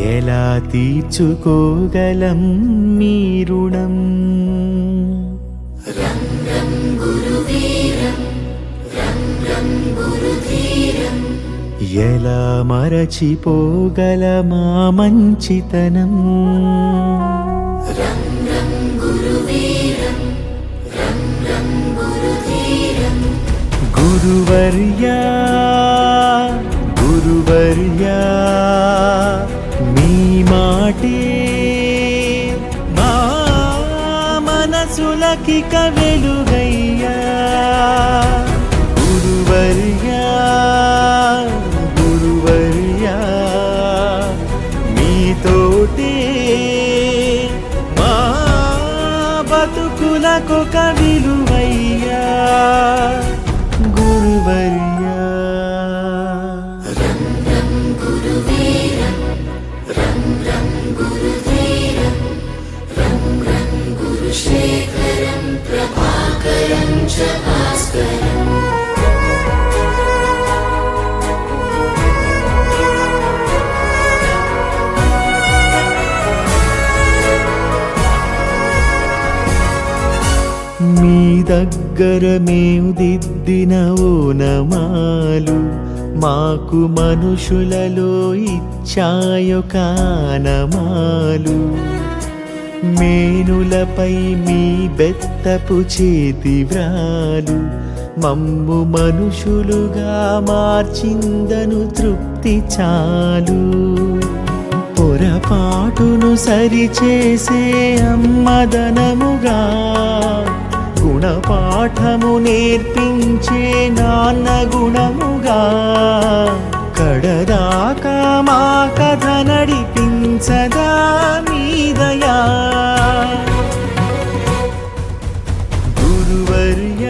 ఎలా తీర్చుకోగలం మీ రుణం? రంగం గురువీరం రంగం గురుధీరం ఎలా మరచిపోగలమా మంచితనం? రంగం గురువీరం రంగం గురుధీరం గురువర్యా గురువర్యా మీ మాటే మా మనసులకిక వెలుగయ్యా. గురువర్యా గురువర్యా మీతోటే మా బతుకులకొక విలువయ్యా. గురువర్యా రంగం గురువీరం రంగం గురుధీరం రంగం గురుశేఖరం ప్రభాకరం చ భాస్కరం మీ దగ్గర మేము దిద్దిన ఓనమాలు మాకు మనుషులలో ఇచ్చాయో కానమాలు. మేనులపై మీ బెత్తపు చేతి వ్రాలు మమ్ము మనుషులుగా మార్చిందను తృప్తి చాలు. పొరపాటును సరిచేసే అమ్మదనముగా గుణపాఠము నేర్పించే నాన్న గుణముగా కడదాకా మా కథ నడిపించదా మీదయా. గురువర్యా